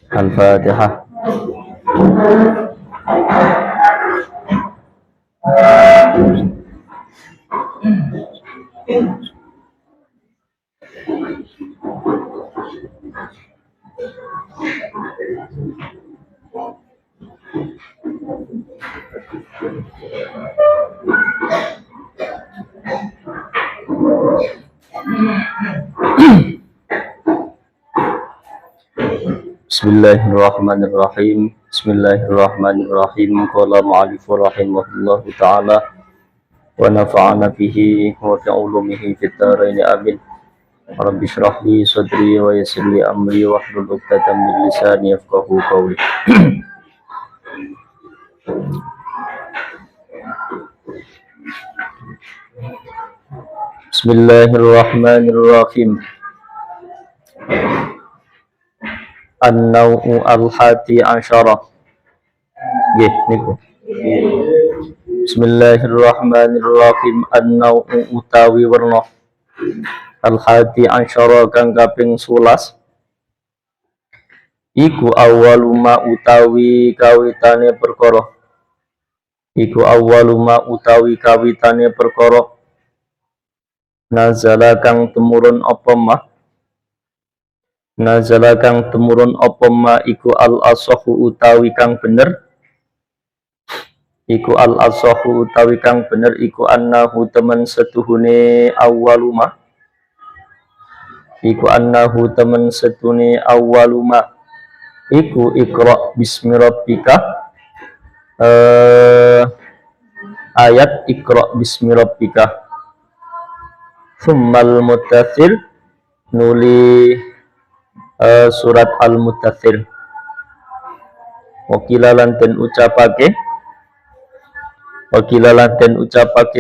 Al-Fatihah. Bismillahirrahmanirrahim. Bismillahirrahmanirrahim. Qala mu'allifu rahimahullahu ta'ala wa nafa'ana bihi wa bi'ulumihi fid dharain amin. Rabbi shrah li sadri wa yassir li amri wa hlul 'uqdatam min lisani yafqahu qawli. Bismillahirrahmanirrahim. An-naw'u al-hati asyara. Nggih niku. Bismillahirrahmanirrahim. An-naw'u utawi werna al-hati asyara kang kaping 11 iku awwaluma utawi kawitane perkara. Iku awwaluma utawi kawitane perkara nazala kang temurun apa mah. Nazala kang temurun apa ma iku al-asahu utawi kang bener. Iku al-asahu utawi kang bener iku annahu temen setuhune awwaluma. Iku annahu temen setune awwaluma. Iku iqra bismi rabbika. Ayat iqra bismi rabbika. Tsummal muddatsir nuli surat Al-Muddatsir. Wakila lan den ucapake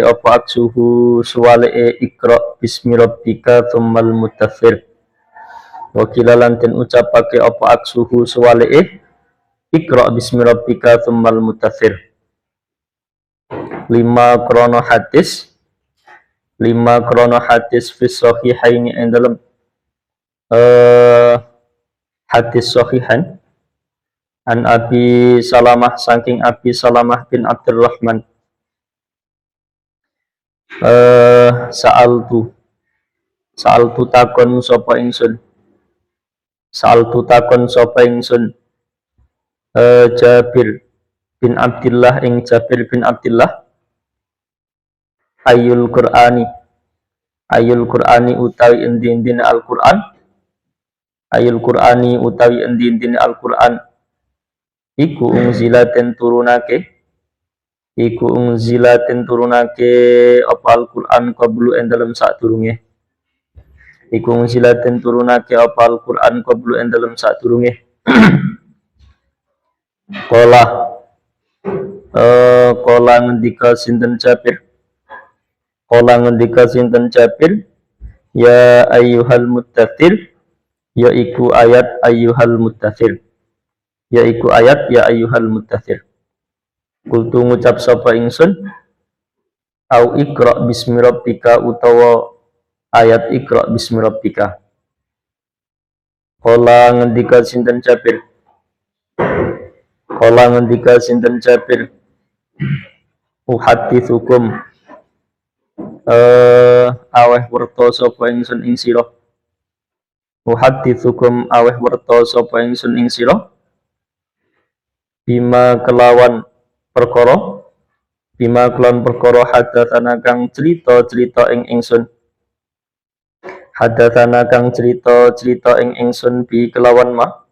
apa aksuhu suwale iqra bismi rabbika tsummal muddatsir. Wakila lan den ucapake apa aksuhu suwale iqra bismi rabbika tsummal muddatsir. 5 krono hadis fi sahihaini ing dalem hadis sahihan an Abi Salamah saking Abi Salamah bin Abdurrahman. Sa'altu takon sapa ingsun Jabir bin Abdillah ing Jabir bin Abdillah ayul Qur'ani utawi endi-endine Al-Qur'an. Ayul Qur'ani utawi endi-endine Al-Qur'an iku unzilaten turunake apa Al-Qur'an qablu ing dalem sadurunge. Iku unzilaten turunake apa Al-Qur'an qablu ing dalem sadurunge. Qala ngendika sinten Jabir. Ya ayyuhal muddatsir. Yaiku ayat ayyuhal muddatsir. Ya ayyuhal muddatsir. Kultu ngucap sapa ingsun au iqra bismi rabbika utawa ayat iqra bismi rabbika. Qala ngendika sinten Jabir. Uhadditsukum aweh werta sapa ingsun ing sira. Uhadditsukum aweh werta sapa ingsun ing sira bima kelawan perkara hadatsana kang cerita ing ingsun. Hadatsana kang cerita ing ingsun bi kelawan ma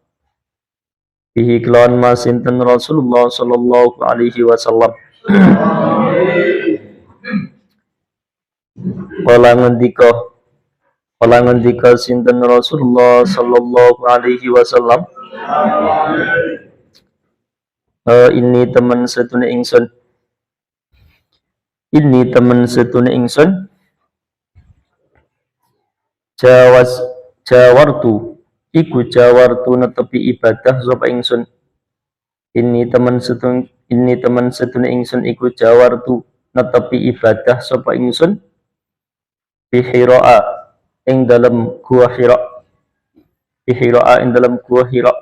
sinten Rasulullah sallallahu alaihi wasallam. Kala ngendika sinten Rasulullah sallallahu alaihi wasallam. Ini temen setune ingsun jawartu netepi ibadah sapa ingsun. Ini temen setune ingsun iku jawartu netepi ibadah sapa ingsun bihira'a ing dalam gua Hira, fi Hira ing dalam gua Hira.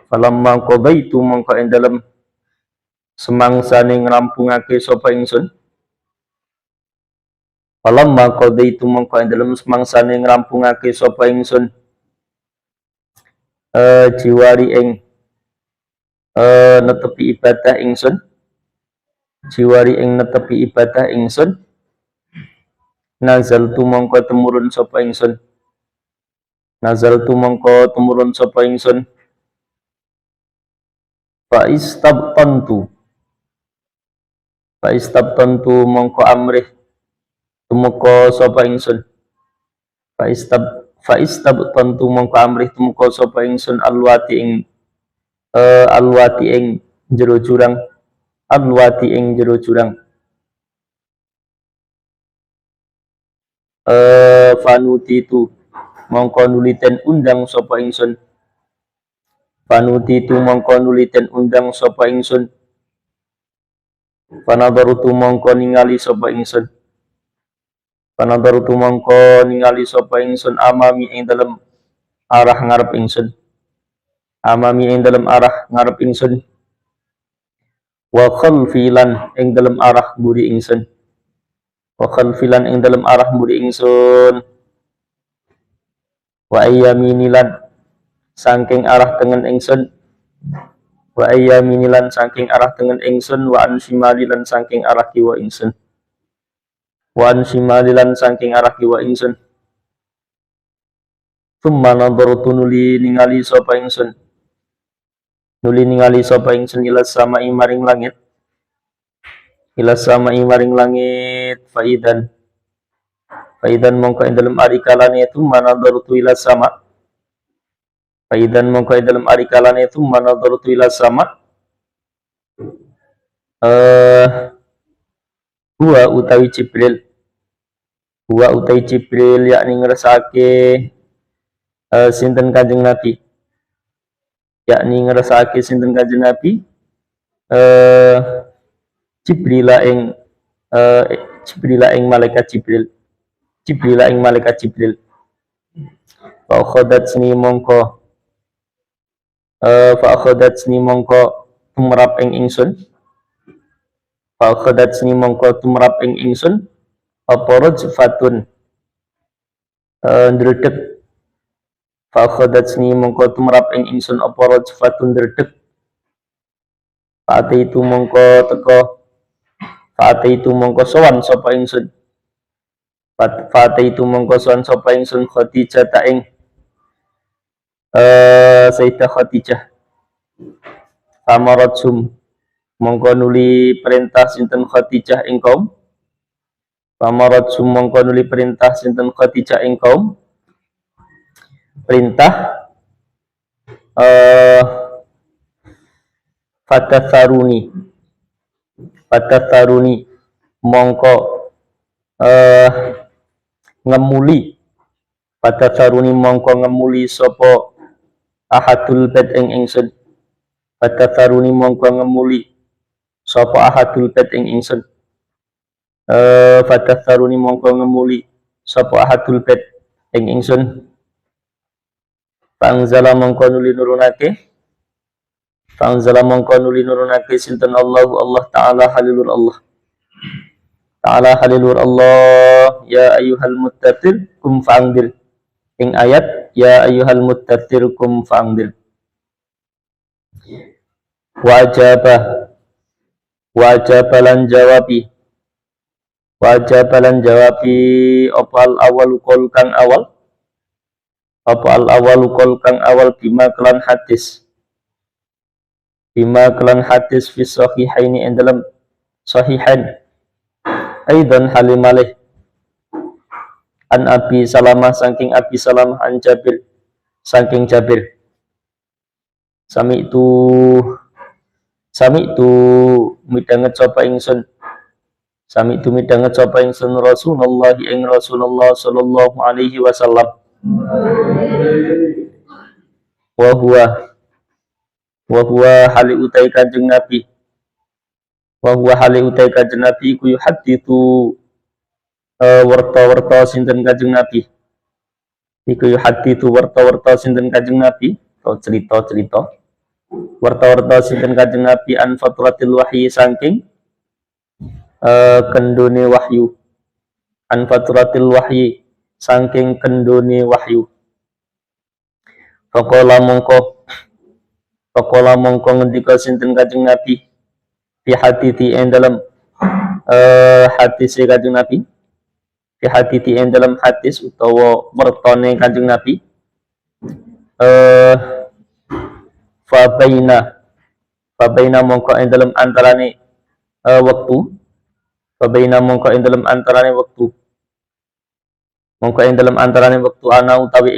Falamma qadaitu mongko ing dalam semangsane ngrampungake sapa ingsun. Falamma qadaitu mongko ing dalam semangsane ngrampungake sapa ingsun jiwari ing netepi ibadah ingsun, jiwari ing netepi ibadah ingsun, nazal tu mongko temurun sapa ingsun, nazal tu mongko temurun sapa ingsun, fa istabtantu mongko amrih tumeka sapa ingsun, fa istabtantu mongko amrih tumeka sapa ingsun alwati ing jero jurang, alwati ing jero jurang. Fanuti tu mongko nuliten undang sapa ingsun, fanuti tu mongko nuliten undang sapa ingsun, panadarutu mongko ningali sapa ingsun, panadarutu mongko ningali sapa ingsun amami ing dalem arah ngarep ingsun, amami ing dalem arah ngarep ingsun, wa khalfilan ing dalem arah mburi ingsun, wa khalfilan ing dalem arah mburi ingsun, wa ayyaminilan saking arah tengen ingsun, wa ayyaminilan saking arah tengen ingsun, wa ansimalilan saking arah kiwa ingsun, wa ansimalilan saking arah kiwa ingsun. Tsumma nadartu nuli ningali sapa ingsun, nuli ningali sapa ingsun ilas sama maring langit, ilas sama maring langit, faidan mongko ing dalem ari kalane tsumma nadartu ilas sama, faidan mongko ing dalem ari kalane tsumma nadartu ilas sama, huwa utawi Jibril, huwa utawi Jibril yakni ngersake sinten Kanjeng Nabi, yakni ngersake sinten Kanjeng Nabi, Jibrila ing malaikat Jibril, Jibrila ing malaikat Jibril. Fa akhadat sini mongko tumrap ing ingsun, fa akhadat sini mongko tumrap ing ingsun apa rajfatun ndredeg, fa akhadat sini mongko tumrap ing ingsun apa rajfatun ndredeg, Fate itu mongko teko, fate itu mongko sowan sapa ingsun, fate itu mongko sowan sapa ingsun Khadijah ta ing Sayyidah Khadijah. Famaratsum mongko nuli perintah sinten Khadijah ing kaum, famaratsum mongko nuli perintah sinten Khadijah ing kaum, perintah fatatharuni mongko ngemuli, fatatharuni mongko ngemuli sapa ahadul bait ing ingsun, fatatharuni mongko ngemuli sapa ahadul bait ing ingsun, fatatharuni mongko ngemuli sapa ahadul bait ing ingsun. Fangzala mongko nuli nurunake, fangzala mongko nuli nurunake sinten Allah Ta'ala halilur Allah, Ta'ala halilur Allah, ya ayyuhal muttatir kum fa'angdir, ing ayat ya ayyuhal muttatir kum fa'angdir. Wajaba lan jawabi, wajaba lan jawabi opal awal kol kang awal, apa al awal kol kang awal bima kelan hadis, bima kelan hadis fi sahihaini ing dalam sahihain, aidan halimalih an Abi Salamah saking Abi Salamah an Jabir saking Jabir, sami itu midanget sapa ingsun, sami itu midanget sapa ingsun Rasulullah ing Rasulullah sallallahu alaihi wasallam, wa huwa hali utai kanjeng Nabi, wa huwa hali utai kanjeng Nabi ku yuhadithu Werta-werta sinten Kanjeng Nabi. Iku yuhaditsu werta-werta sinten Kanjeng Nabi atau cerita-cerita. Werta-werta sinten Kanjeng Nabi an fatratil wahyi saking kendune wahyu. An fatratil wahyi saking kendune wahyu. Faqala mongko ngendika sinten Kanjeng Nabi fi hadithi ing dalam hadis Kanjeng Nabi, fi hadithi ing dalam hadis utawa wertane Kanjeng Nabi, fabaina mongko ing dalam antarane wektu, fabaina mongko ing dalam antarane wektu, mongko ing dalam antarane wektu ana utawi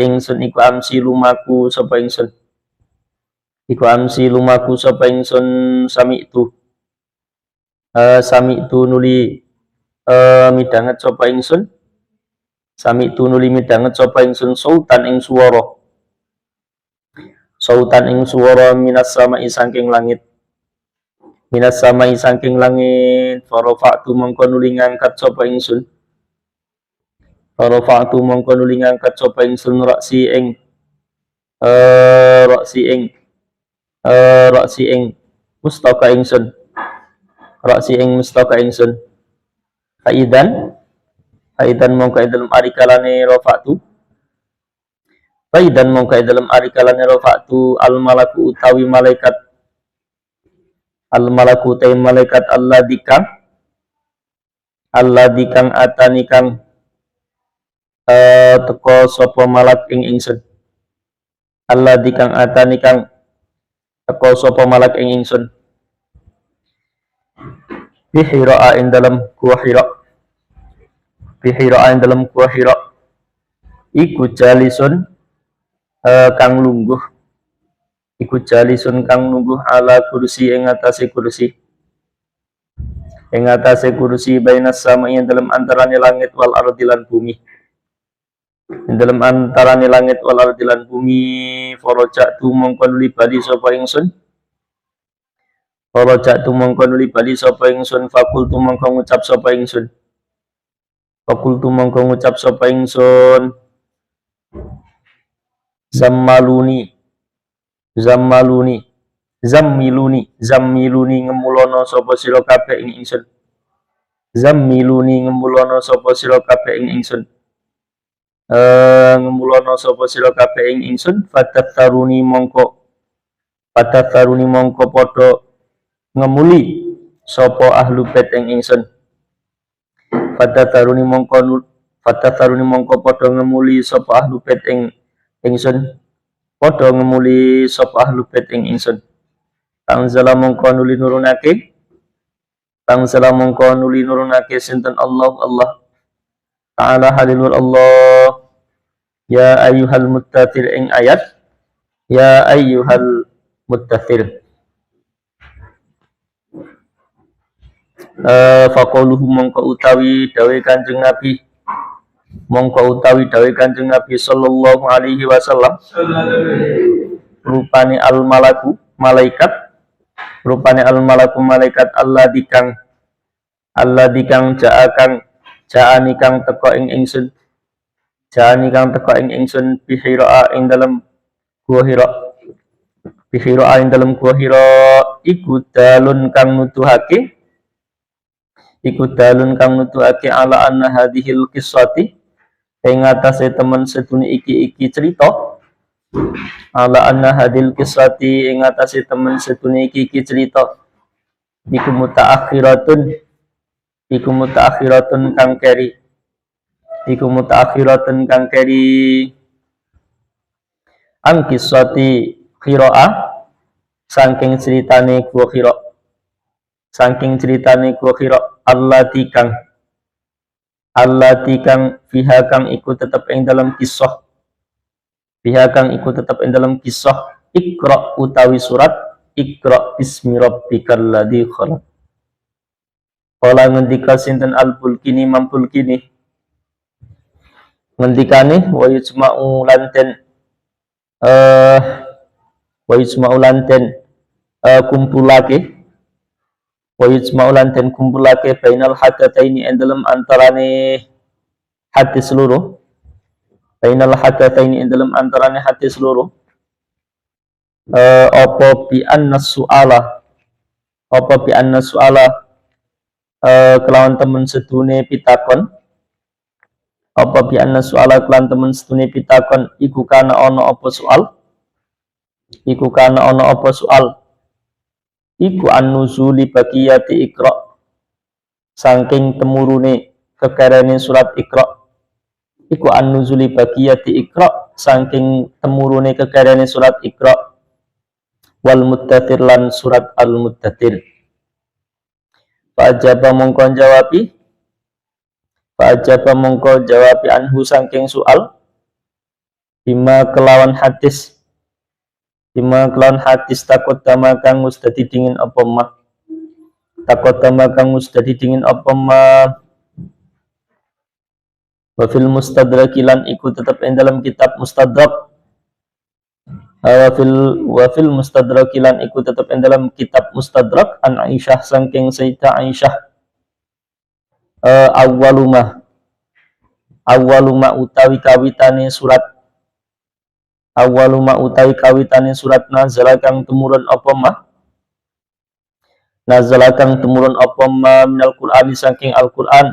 ingsun iku amsi lumaku sapa ingsun, iku amsi lumaku sapa ingsun sami itu nuli midanget sapa ingsun, sami itu nuli midanget sapa ingsun sautan ing swara minas samai saking langit, minas samai saking langit, farafa'tu mongko nuli ngangkat sapa ingsun, farafa'tu mongko nuli ngangkat sapa ingsun raksi ing mustaka ingsun, raksi ing mustaka ingsun. Faidan mongko ing dalem arikalane rafa'tu, faidan mongko ing dalem arikalane rafa'tu al malaku utawi malaikat, al malaku utawi malaikat alladzi kang atani kang teko sapa malak ing ingsun, alladzi kang atani kang teko sapa malak ing ingsun, bihira ing dalam gua Hira, bihira ing dalam gua Hira, iku jalisun kang lungguh, iku jalisun kang lungguh ala kursi ing atase kursi, ing atase kursi bainas sama ing dalam antarane langit wal ardi lan bumi, ing dalam antarane langit wal ardi lan bumi. Farajatu mongko nuli bali sapa ingsun, farajatu mongko nuli bali sapa ingsun, fakultu mongko ngucap sapa ingsun, fakultu mongko ngucap sapa ingsun, zammiluni ngemulono sapa sira kabeh ing ingsun, zammiluni ngemulono sapa sira kabeh ing ingsun, ngemulono sapa sira kabeh ing ingsun. Fatatharuni mongko padha ngemuli sapa ahlu bait ing ingsun, fatatharuni mongko padha ngemuli sapa ahlu bait ing ingsun, padha ngemuli sapa ahlu bait ing ingsun. Tangzala mongko nuli nurunake sinten Allah ta'ala halilul Allah, ya ayyuhal muttathir ing ayat ya ayyuhal muttathir. Faqauluhu mongko utawi dawe Kanjeng Nabi sallallahu alaihi wasallam, rupane al malaku malaikat alladzi kang ja'ani kang teko ing ingsun bihira ing dalem gua Hira, bihira ing dalem gua Hira, iku dalun kang nutuhake ala anna hadhil qissati ing atase temen sedune iki cerita, ala anna hadhil qissati ing atase temen sedune iki cerita, iku mutaakhiratun kang keri an qissati Qira'a saking ceritane gua Hira, allati kang fiha kang iku tetep ing dalam kisah, Iqra utawi surat Iqra bismi rabbikal ladzi khalaq. Kala ngendika sinten al-Bulkini Mampulkini, ngendikane wa yujma'u lanten kumpulake wa yujma'u lan den kumpulake bainal hadataini ing dalem antarane hadis loro, bainal hadataini ing dalem antarane hadis loro, apa bi anna su'ala, apa bi anna su'ala kelawan temen sedune pitakon, apa bi anna su'ala kelawan temen sedune pitakon iku kana ana apa soal, iku kana ana apa soal, iku an-nuzuli baqiyati Iqra, saking temurune kekerene surat Iqra, iku an-nuzuli baqiyati Iqra, saking temurune kekerene surat Iqra, wal muddatsir lan surat al-muddatsir. Fa'ajaba mongko jawabi, fa'ajaba mongko jawabi anhu saking soal, bima kelawan hadis, bima kelawan hadis takut dama kang wis dadi dingin apa mah, takut dama kang wis dadi dingin apa mah, wa fil mustadrak lan iku tetep ing dalam kitab mustadrak, wa fil mustadrak lan iku tetep ing dalam kitab mustadrak an Aisyah saking Sayyidah Aisyah, awwaluma utawi kawitane surat, awwaluma utawi kawitane surat nazala kang tumurun apa mah, nazala kang tumurun apa mah minal Qur'ani saking Al-Qur'an,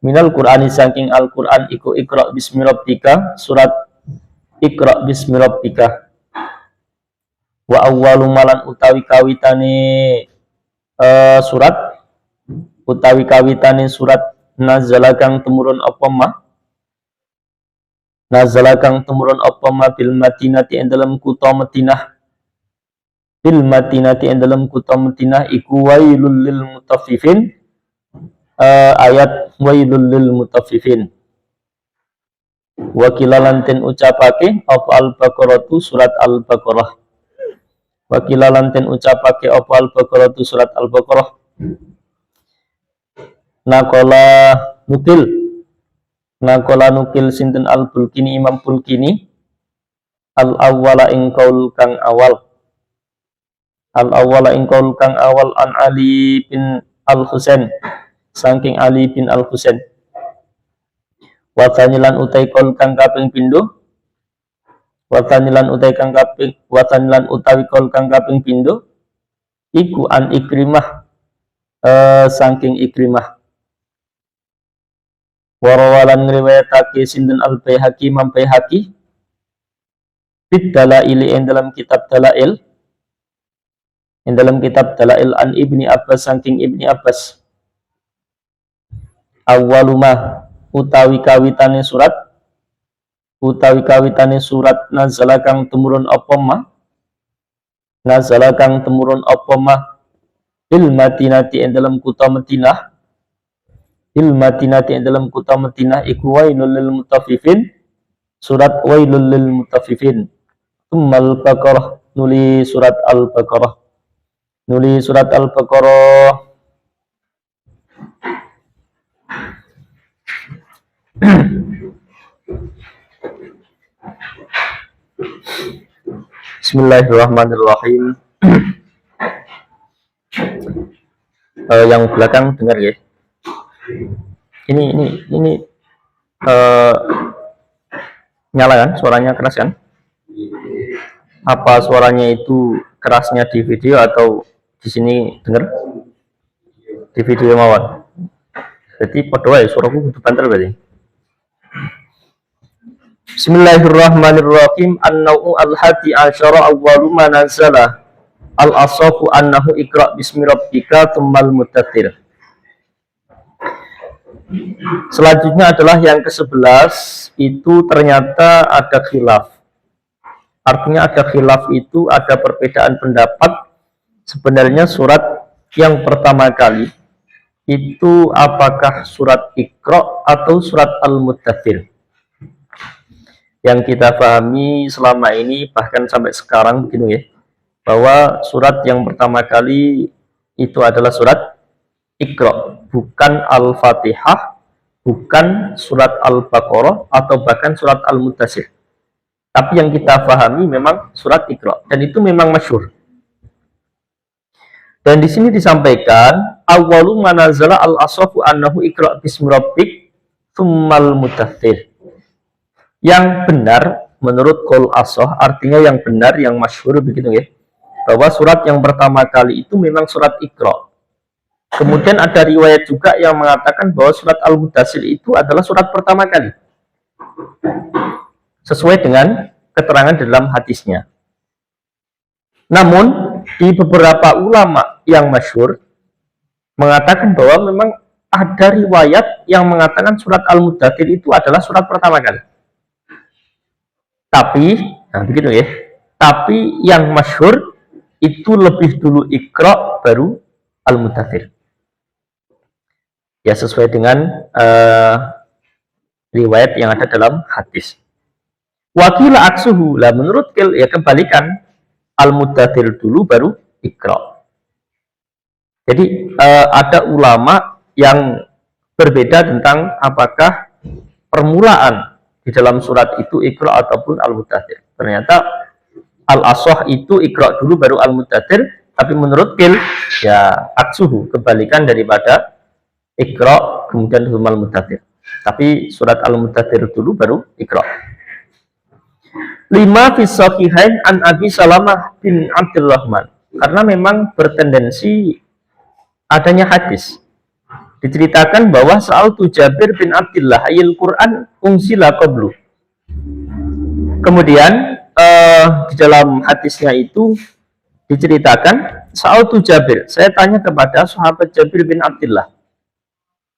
minal Qur'ani saking Al-Qur'an iku Iqra bismi rabbika, surat Iqra bismi rabbika. Wa awwalu malan utawi kawitane surat, utawi kawitane surat nazala kang tumurun apa mah, nazala kang tumurun apa mah bil Madinati ing dalem kutha Madinah, bil Madinati ing dalem kutha Madinah iku wailul lil mutaffifin, ayat wailul lil mutaffifin. Wakilalan ten ucapake apa al-Baqarah tu surat al-Baqarah, wakilalan ten ucapake apa al-Baqarah tu surat al-Baqarah. Nakola nukil, nakola nukil sinten al-Bulkini Imam Bulkini, al-awwala ing qaul kang awal, al-awwala ing qaul kang awal an Ali bin al-Husain saking Ali bin al-Husain. Watanilan utai kol kang kaping pindho, watanilan utai kang kaping, watanilan utawi kol kang kaping pindho iku an Ikrimah, saking Ikrimah. Warawalan ngriwayatake sinten al-Baihaqi Imam Baihaqi bid dalail ing dalam kitab dalail, ing dalam kitab dalail an Ibni Abbas saking Ibni Abbas, awwaluma utawi kawitane surat, utawi kawitane surat nazala kang tumurun apa mah, nazala kang tumurun apa mah bil Madinati ing dalam kutha Madinah, bil Madinati ing dalam kutha Madinah iku wailul lil mutaffifin, surat wailul lil mutaffifin. Tsummal Baqarah, nuli surat al-Baqarah, nuli surat al-Baqarah. Bismillahirrahmanirrahim. Yang belakang dengar ya. Ini nyala kan? Suaranya keras kan? Apa suaranya itu kerasnya di video atau di sini dengar? Di video mawon. Jadi padha wae suaraku kudu banter berarti. Bismillahirrahmanirrahim. An-naw'u al-hadi asyara awwalu ma nazala al-asafu annahu Iqra bismi rabbika tsummal muddatsir. Selanjutnya adalah yang ke-11, itu ternyata ada khilaf. Artinya ada khilaf itu ada perbedaan pendapat. Sebenarnya surat yang pertama kali itu apakah surat Iqra atau surat al-Muddatsir. Yang kita pahami selama ini bahkan sampai sekarang begini ya, bahwa surat yang pertama kali itu adalah surat Iqra, bukan Al-Fatihah, bukan surat Al-Baqarah, atau bahkan surat Al-Muddatsir. Tapi yang kita pahami memang surat Iqra, dan itu memang masyhur. Dan di sini disampaikan awwalu manazala al-ashafu annahu iqra' bismi rabbik tsummal mudaththir. Yang benar menurut qaul ashah, artinya yang benar, yang masyhur begitu ya, bahwa surat yang pertama kali itu memang surat Iqra. Kemudian ada riwayat juga yang mengatakan bahwa surat Al-Mudaththir itu adalah surat pertama kali, sesuai dengan keterangan dalam hadisnya. Namun di beberapa ulama yang masyhur mengatakan bahwa memang ada riwayat yang mengatakan surat Al-Mudaththir itu adalah surat pertama kali. Tapi, nah begitu ya. Tapi yang masyhur itu lebih dulu Iqra baru Al-Mudaththir. Ya sesuai dengan riwayat yang ada dalam hadis. Wakila aksuhu, lah menurut ya kebalikan, Al-Mudaththir dulu baru Iqra. Jadi ada ulama yang berbeda tentang apakah permulaan di dalam surat itu Iqra ataupun Al-Mudaththir. Ternyata Al-Ashah itu Iqra dulu baru Al-Mudaththir, tapi menurut Qil ya aksuhu, kebalikan daripada Iqra kemudian Al-Mudaththir. Tapi surat Al-Mudaththir dulu baru Iqra. 5 fi sahihain an Abi Salamah bin Abdurrahman. Karena memang bertendensi adanya hadis. Diceritakan bahwa sa'altu Jabir bin Abdullah ayil Quran unsila qablu. Kemudian di dalam hadisnya itu diceritakan sa'altu Jabir, saya tanya kepada sahabat Jabir bin Abdullah.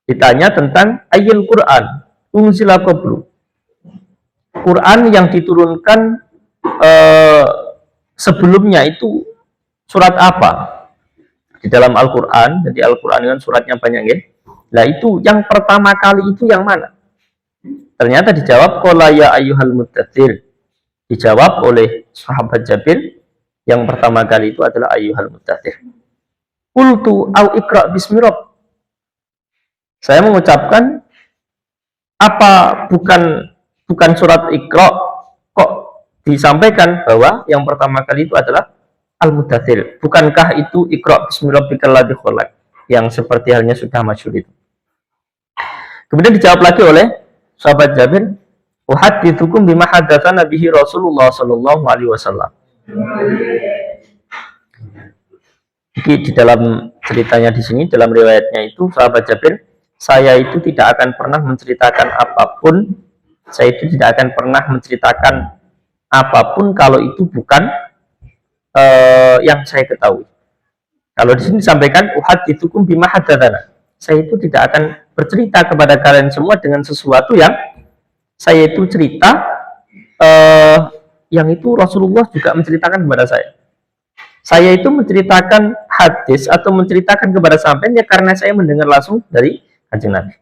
Ditanya tentang ayil Quran unsila qablu. Quran yang diturunkan sebelumnya itu surat apa? Di dalam Al-Quran, jadi Al-Quran kan suratnya banyak ya. Nah itu yang pertama kali itu yang mana? Ternyata dijawab qala ya ayyuhal mudaththir. Dijawab oleh sahabat Jabir, yang pertama kali itu adalah ayyuhal mudaththir. Qultu au iqra bismi rabb. Saya mengucapkan apa bukan surat Iqra, kok disampaikan bahwa yang pertama kali itu adalah Al-Mudaththir. Bukankah itu Iqra bismi rabbikal ladzi khalaq yang seperti halnya sudah masyhur itu? Kemudian dijawab lagi oleh sahabat Jabir, uhadditsukum bima haddatsana bihi Rasulullah sallallahu alaihi wasallam. Di dalam ceritanya di sini, dalam riwayatnya itu sahabat Jabir, saya itu tidak akan pernah menceritakan apapun, saya itu tidak akan pernah menceritakan apapun kalau itu bukan yang saya ketahui. Kalau di sini disampaikan uhadditsukum bima haddatsana, saya itu tidak akan bercerita kepada kalian semua dengan sesuatu yang saya itu cerita yang itu Rasulullah juga menceritakan kepada saya. Saya itu menceritakan hadis atau menceritakan kepada sampean ya karena saya mendengar langsung dari Kanjeng Nabi.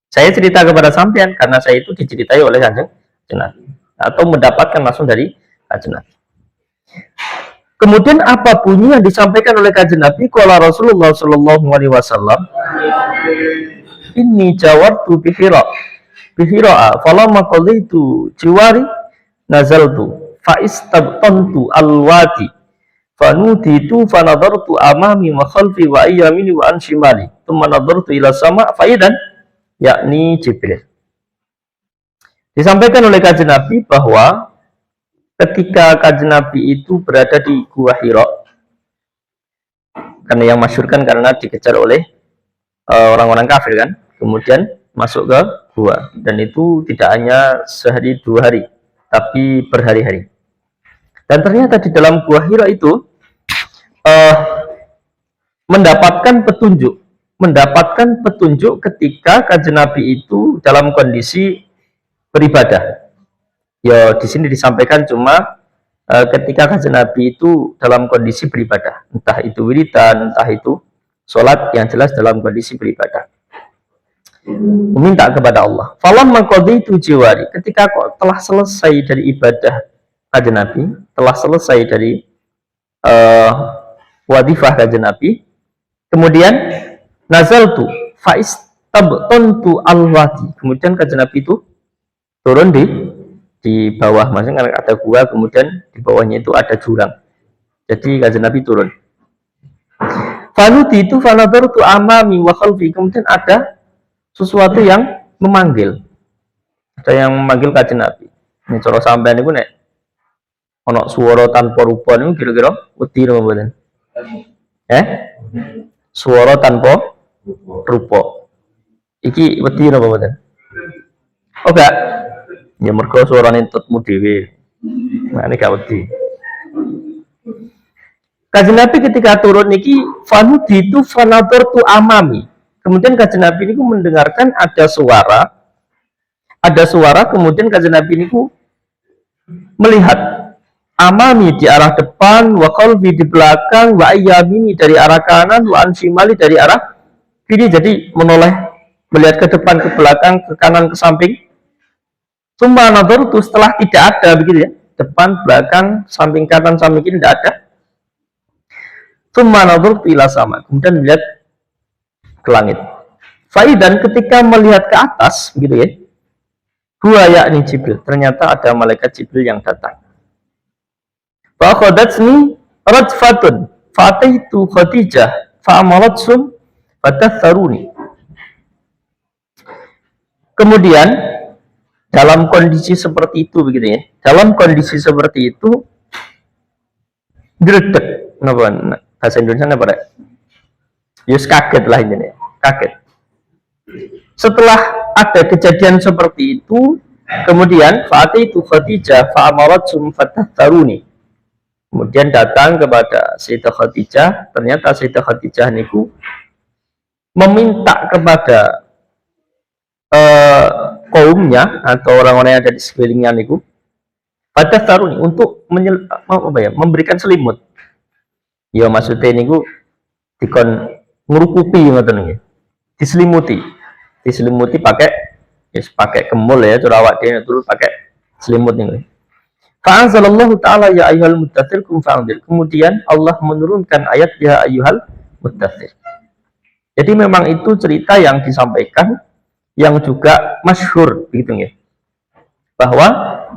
Saya cerita kepada sampean karena saya itu diceritai oleh Kanjeng Nabi atau mendapatkan langsung dari Kanjeng Nabi. Kemudian apa bunyi yang disampaikan oleh Kanjeng Nabi? Qala Rasulullah sallallahu alaihi wasallam, inni jawartu bi Hira falamma qadaitu jiwari nazaltu fa istabtantu alwati fanuditu fanadartu amami wa khalfi wa ayyamini wa an shimali thumma nadartu ila sama faidan yakni Jibril. Disampaikan oleh Kanjeng Nabi bahwa ketika Kanjeng Nabi itu berada di Gua Hira, karena yang masyhur kan karena dikejar oleh orang-orang kafir kan, kemudian masuk ke gua, dan itu tidak hanya sehari dua hari, tapi berhari-hari. Dan ternyata di dalam Gua Hira itu mendapatkan petunjuk ketika Kanjeng Nabi itu dalam kondisi beribadah. Ya di sini disampaikan cuma ketika Kanjeng Nabi itu dalam kondisi beribadah, entah itu wiridan, entah itu sholat, yang jelas dalam kondisi beribadah, meminta kepada Allah. Falamma qadaitu jiwari, ketika kok telah selesai dari ibadah Kanjeng Nabi, telah selesai dari wadifah Kanjeng Nabi, kemudian nazaltu fa istabtantu alwadi, kemudian Kanjeng Nabi itu turun di bawah, maksudnya ada gua, kemudian di bawahnya itu ada jurang. Jadi Kanjeng Nabi turun. Fanuti itu fanador tu amami wa khalfi, kemudian ada sesuatu yang memanggil. Ada yang memanggil Kanjeng Nabi. Ini cara sampean niku nek ana swara tanpa rupa niku kira-kira wedi napa mboten? Swara tanpa rupa. Iki wedi napa mboten? Oh gak? Ya mergo suarane tutmu dhewe. Nah ini gak wedi. Kanjeng Nabi ketika turun niki fanuti itu fanador tu amami. Kemudian Kanjeng Nabi niku mendengarkan ada suara, kemudian Kanjeng Nabi niku melihat amami di arah depan, wa qalbi di belakang, wa ayyamini dari arah kanan, wa anshimali dari arah kiri. Jadi menoleh melihat ke depan, ke belakang, ke kanan, ke samping. Summa nadhartu, setelah tidak ada begitu ya, depan, belakang, samping kanan, samping kiri tidak ada. Summa nadhartu ila sama, kemudian melihat ke langit. Faidan, ketika melihat ke atas begitu ya, huwa yakni Jibril, ternyata ada malaikat Jibril yang datang. Fa khadatsni rajfatun fataitu Khadijah fa amaratsum fatatharuni. Kemudian dalam kondisi seperti itu begitu ya, dalam kondisi seperti itu gredeg napa bahasa Indonesia apa ya? Yus kaget lah ini, kaget. Setelah ada kejadian seperti itu, kemudian fataitu Khadijah fa amaratsum fatatharuni. Kemudian datang kepada Sayyidah Khadijah, ternyata Sayyidah Khadijah niku meminta kepada kaumnya atau orang-orang yang ada di sekelilingnya niku fatatharuni untuk memberikan selimut. Ya maksudnya niku dikon ngurukupi ngoten nggih. Diselimuti pakai kemul ya, cara awak dhewe turun pakai selimut niku. Fa anzalallahu ta'ala ya ayyuhal muddatsir kum fa'andzir. Kemudian Allah menurunkan ayat ya ayyuhal muddatsir. Jadi memang itu cerita yang disampaikan yang juga masyhur begitu nggih. Bahwa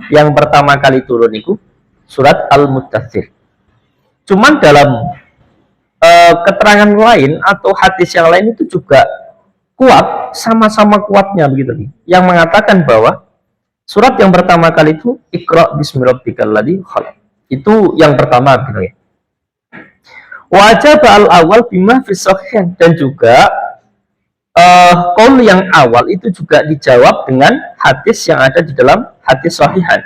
yang pertama kali turun itu surat Al-Muddatsir. Cuman dalam keterangan lain atau hadis yang lain itu juga kuat, sama-sama kuatnya begitu nih, yang mengatakan bahwa surat yang pertama kali itu Iqra bismi rabbikal ladzi khalaq. Itu yang pertama gitu ya. Wajib al-awwal bima fi sahih, dan juga qaul yang awal itu juga dijawab dengan hadis yang ada di dalam hadis sahihan.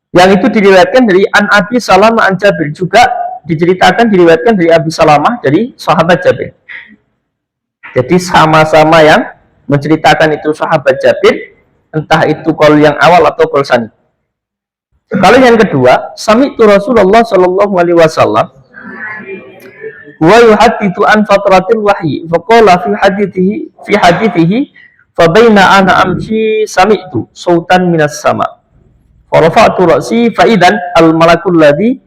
Yang itu diriwayatkan dari An Abi Salamah an Jabir, juga diriwayatkan dari Abi Salamah dari sahabat Jabir. Jadi sama-sama yang menceritakan itu sahabat Jabir, entah itu qaul yang awal atau qaul sani. Kalau yang kedua, sami'tu Rasulullah sallallahu alaihi wasallam wa yuhaddithu an fatratil wahyi faqala fi hadithihi fa baina ana amshi sami'tu sautan minas sama' farafa'tu ra'si fa idan al malakul ladzi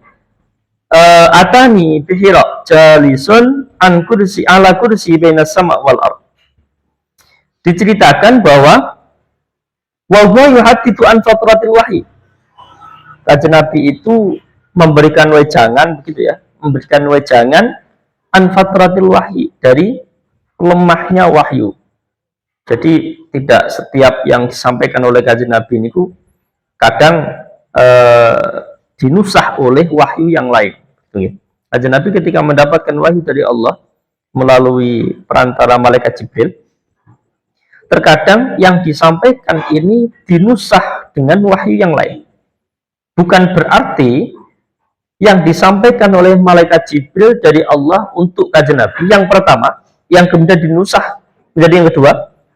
atani bihira jalisun an kursi ala kursi bainas sama' wal ard. Diceritakan bahwa wa huwa yuhaddithu an fatratil wahyi, Kanjeng Nabi itu memberikan wejangan begitu ya, memberikan wejangan an fatratil wahyi, dari lemahnya wahyu. Jadi tidak setiap yang disampaikan oleh Kanjeng Nabi niku kadang dinusah oleh wahyu yang lain. Kanjeng Nabi ketika mendapatkan wahyu dari Allah melalui perantara malaikat Jibril, terkadang yang disampaikan ini dinusah dengan wahyu yang lain. Bukan berarti yang disampaikan oleh malaikat Jibril dari Allah untuk Kanjeng Nabi yang pertama, yang kemudian dinusah menjadi yang kedua,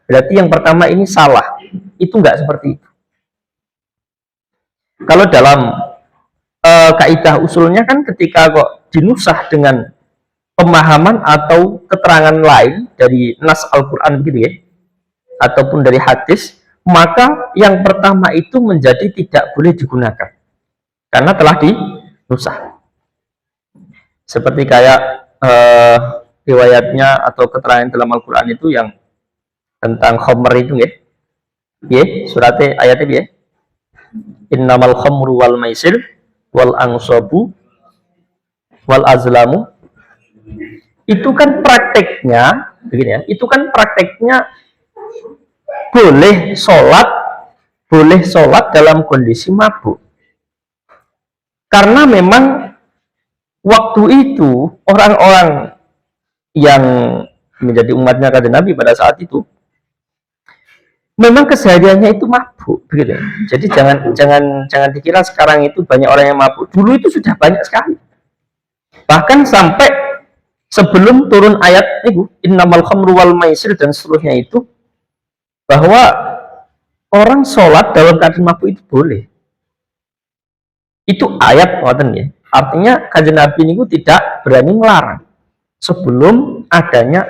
berarti yang pertama ini salah. Itu enggak seperti itu. Kalau dalam kaidah usulnya kan ketika kok dinusah dengan pemahaman atau keterangan lain dari nas Al-Quran gitu ya, ataupun dari hadis, maka yang pertama itu menjadi tidak boleh digunakan karena telah dinusah. Seperti kayak riwayatnya atau keterangan dalam Al-Quran itu yang tentang khamr itu ya, suratnya ayatnya ya, innamal khamru wal maisir wal ansabu wal azlamu, itu kan prakteknya begini ya, itu kan prakteknya boleh sholat dalam kondisi mabuk, karena memang waktu itu orang-orang yang menjadi umatnya kata Nabi pada saat itu memang kesehariannya itu mabuk, begitu. Jadi jangan dikira sekarang itu banyak orang yang mabuk. Dulu itu sudah banyak sekali. Bahkan sampai sebelum turun ayat itu innamal khamru wal maisir dan seterusnya itu, bahwa orang sholat dalam keadaan mabuk itu boleh. Itu ayat ngoten ya. Artinya kanjeng Nabi itu tidak berani melarang sebelum adanya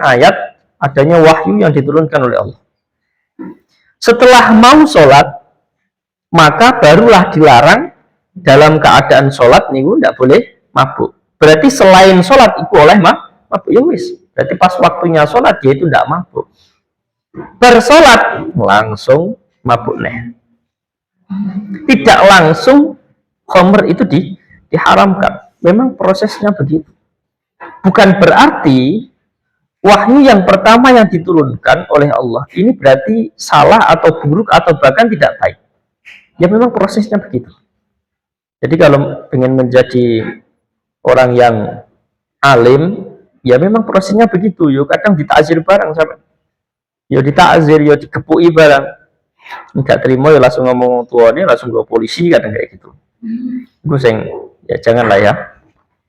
wahyu yang diturunkan oleh Allah. Setelah mau sholat, maka barulah dilarang dalam keadaan sholat niku tidak boleh mabuk. Berarti selain sholat itu oleh mabuk, ya wis. Berarti pas waktunya sholat dia itu tidak mabuk. Bersolat langsung mabuk nih. Tidak langsung khamr itu diharamkan. Memang prosesnya begitu. Bukan berarti wahyu yang pertama yang diturunkan oleh Allah ini berarti salah atau buruk atau bahkan tidak baik. Ya memang prosesnya begitu. Jadi kalau ingin menjadi orang yang alim, ya memang prosesnya begitu. Yo kadang ditakzir barang sampai, yo ditakzir, yo dikepui barang. Enggak terima ya langsung ngomong tuanya, langsung ke polisi kadang kayak gitu. Gue sing ya janganlah ya.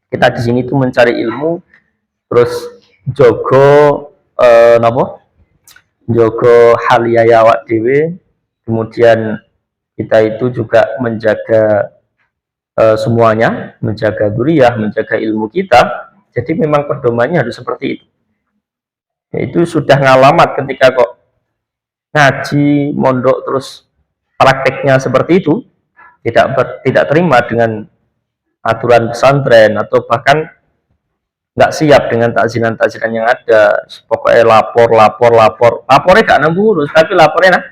Kita di sini tuh mencari ilmu, terus jogo napa? Jogo haliyaya awak dhewe, kemudian kita itu juga menjaga semuanya, menjaga dzurriyyah, menjaga ilmu kita. Jadi memang pedomannya harus seperti itu. Itu sudah ngalamat ketika kok ngaji, mondok terus prakteknya seperti itu, tidak terima dengan aturan pesantren atau bahkan nggak siap dengan takzinan yang ada, pokoknya lapornya gak nambah urus, tapi lapornya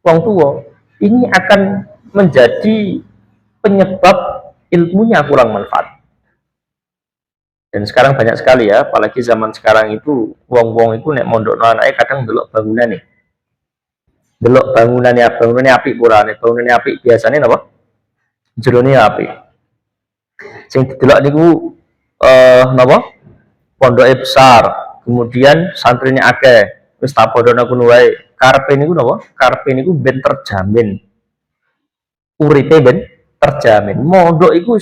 wong tua, ini akan menjadi penyebab ilmunya kurang manfaat. Dan sekarang banyak sekali ya, apalagi zaman sekarang itu wong itu nek mondok anaknya kadang delok bangunan nih, delok bangunannya apik purane, bangunannya apik biasanya apa? Jerone apik. Sing didelok niku napa? Pondoknya besar, kemudian santrinya akeh, wis tak padha ngono wae. Karepe niku napa? Karepe niku ben terjamin. Uripe ben terjamin. Mondok iku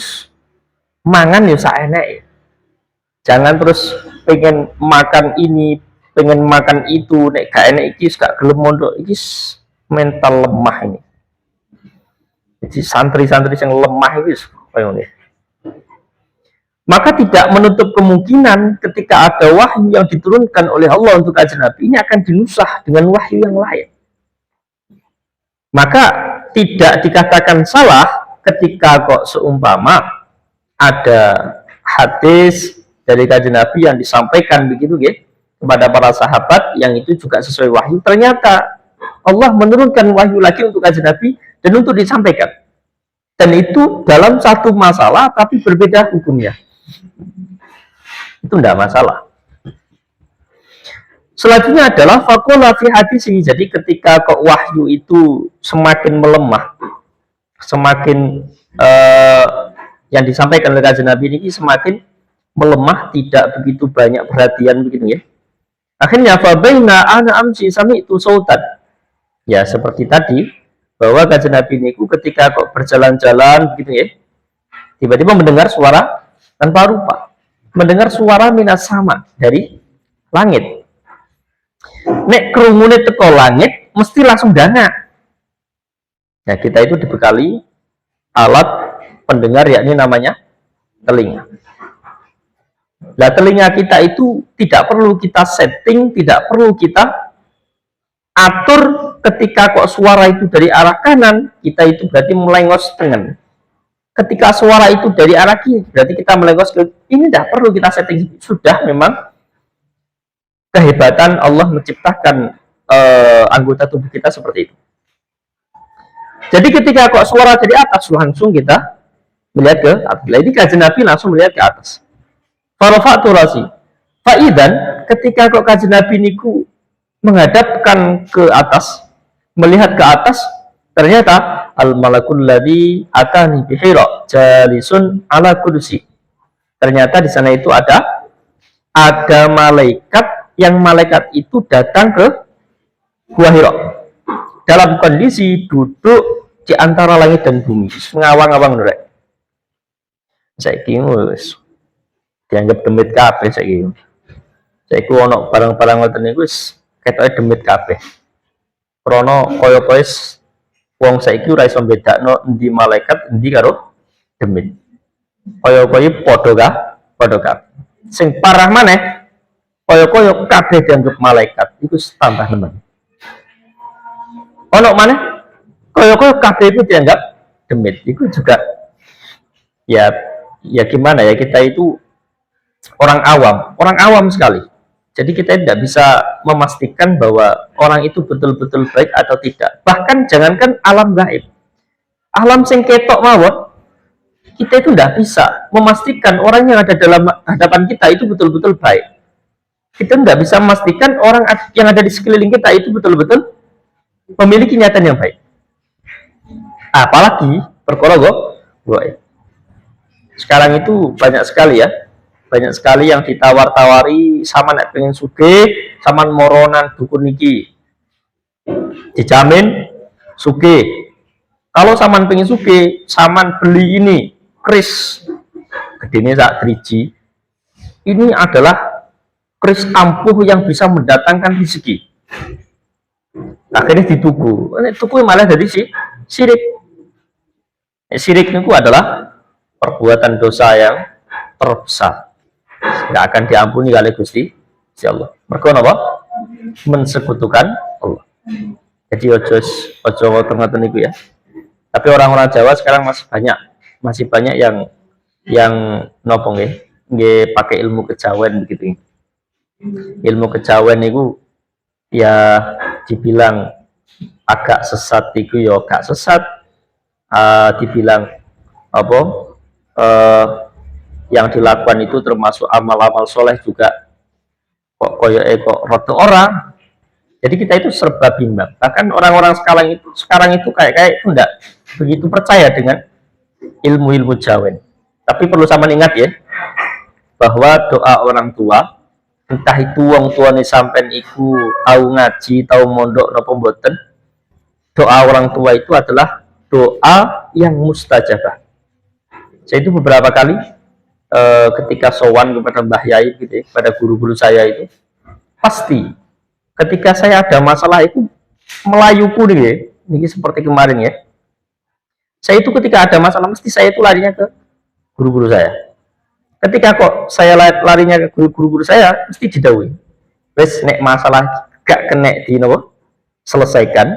mangan ya saeneke. Jangan terus pengen makan ini, pengen makan itu, nek gak enek iki gak gelem mondok, iki mental lemah ini. Jadi santri-santri yang lemah itu koyo ngene. Maka tidak menutup kemungkinan ketika ada wahyu yang diturunkan oleh Allah untuk kanjeng Nabi ini akan dinusah dengan wahyu yang lain. Maka tidak dikatakan salah ketika kok seumpama ada hadis dari kanjeng Nabi yang disampaikan begitu ya, kepada para sahabat yang itu juga sesuai wahyu. Ternyata Allah menurunkan wahyu lagi untuk kanjeng Nabi dan untuk disampaikan. Dan itu dalam satu masalah tapi berbeda hukumnya. Itu tidak masalah. Selanjutnya adalah faqala fi hadis ini. Jadi ketika kok wahyu itu semakin melemah, semakin yang disampaikan oleh kanjeng Nabi ini semakin melemah, tidak begitu banyak perhatian begitu ya. Akhirnya fa baina ana amsi sami'tu sautan. Ya seperti tadi bahwa kanjeng Nabi ini ketika kok berjalan-jalan begitu ya, tiba-tiba mendengar suara tanpa rupa, mendengar suara minas sama dari langit. Nek kerumune teko langit mesti langsung dana. Nah kita itu dibekali alat pendengar yakni namanya telinga. Nah telinga kita itu tidak perlu kita setting, tidak perlu kita atur. Ketika kok suara itu dari arah kanan, kita itu berarti melengos dengan. Ketika suara itu dari arah kiri, berarti kita melengos ke ini. Tidak perlu kita setting, sudah memang kehebatan Allah menciptakan anggota tubuh kita seperti itu. Jadi ketika kok suara dari atas, langsung kita melihat ke atas. Jadi kanjeng Nabi langsung melihat ke atas. Farafa'tu rasi. Faidan ketika kok Kanjeng Nabi niku menghadapkan ke atas, melihat ke atas, ternyata al malakul ladzi atani bi Hira jalisun ala kursi. Ternyata di sana itu ada malaikat, yang malaikat itu datang ke Gua Hira dalam kondisi duduk di antara langit dan bumi, ngawang-ngawang nurek. Saiki wis dianggap demit kabeh saiki. Saiki ono barang-barang ngoten niku wis ketoke demit kabeh. Krana kaya-kaya wong saiki ora iso bedakno endi malaikat, endi karo demit. Kaya-kaya padha kabeh. Sing parah maneh, kaya-kaya kabeh dianggap malaikat, iku tambah nemen. Ono maneh kaya-kaya kabeh itu dianggap demit. Itu juga ya gimana ya, kita itu orang awam sekali. Jadi kita tidak bisa memastikan bahwa orang itu betul-betul baik atau tidak. Bahkan jangankan alam gaib, alam sing ketok mawon, kita itu tidak bisa memastikan orang yang ada dalam hadapan kita itu betul-betul baik. Kita tidak bisa memastikan orang yang ada di sekeliling kita itu betul-betul memiliki niatan yang baik. Apalagi perkara gaib. Sekarang itu banyak sekali ya, banyak sekali yang ditawar-tawari sama nek pengen sugih, sama moronan dukun niki dijamin sugih. Kalau saman pengen sugih, saman beli ini kris gedene sak driji. Ini adalah kris ampuh yang bisa mendatangkan rezeki. Akhirnya dituku. Tuku malah dari sirik. Sirik itu adalah perbuatan dosa yang terbesar, nggak akan diampuni oleh Gusti Allah. Mergo napa? Mensekutukan Allah. Jadi ojo ngoten niku ya. Tapi orang-orang Jawa sekarang masih banyak yang nopo nggih pakai ilmu kejawen begitu. Ilmu kejawen niku ya dibilang agak sesat iku ya gak sesat. Dibilang apa? Yang dilakukan itu termasuk amal-amal soleh juga kok rodo orang. Jadi kita itu serba bimbang. Bahkan orang-orang sekarang itu kayak itu enggak begitu percaya dengan ilmu-ilmu jawen. Tapi perlu sama ingat ya, bahwa doa orang tua, entah itu wong tuane sampean iku tahu ngaji, tahu mondok napa mboten, doa orang tua itu adalah doa yang mustajabah. Saya itu beberapa kali ketika sowan kepada Mbah Yai gitu ya, pada guru-guru saya itu, pasti ketika saya ada masalah itu melayuku nih ya, ini seperti kemarin ya. Saya itu ketika ada masalah mesti saya itu larinya ke guru-guru saya. Ketika kok saya larinya ke guru-guru saya, mesti didhawuhi, wes nek masalah gak kenek di nopo selesaikan,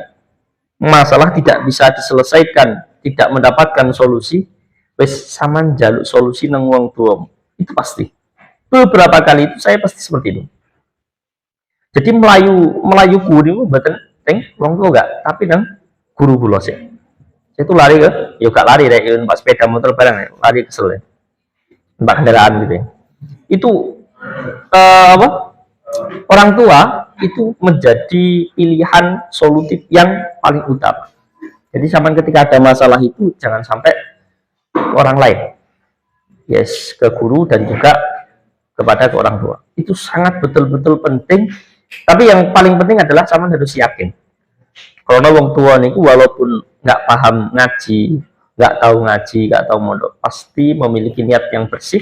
masalah tidak bisa diselesaikan, tidak mendapatkan solusi, wes saman jaluk solusi nang wong tuamu. Itu pasti. Beberapa kali itu saya pasti seperti itu. Jadi melayu niku mboten teng wong tua enggak, tapi nang guru kula sih. Saya itu lari ke, ya gak lari rek, numpak sepeda motor bareng, lari kesel ya. Numpak kendaraan gitu ya. Itu apa? Orang tua itu menjadi pilihan solutif yang paling utama. Jadi sampai ketika ada masalah itu jangan sampai orang lain, yes, ke guru dan juga kepada orang tua. Itu sangat betul-betul penting. Tapi yang paling penting adalah sama harus yakin. Karena wong tua niku walaupun nggak paham ngaji, nggak tahu ngaji, nggak tahu mondok, pasti memiliki niat yang bersih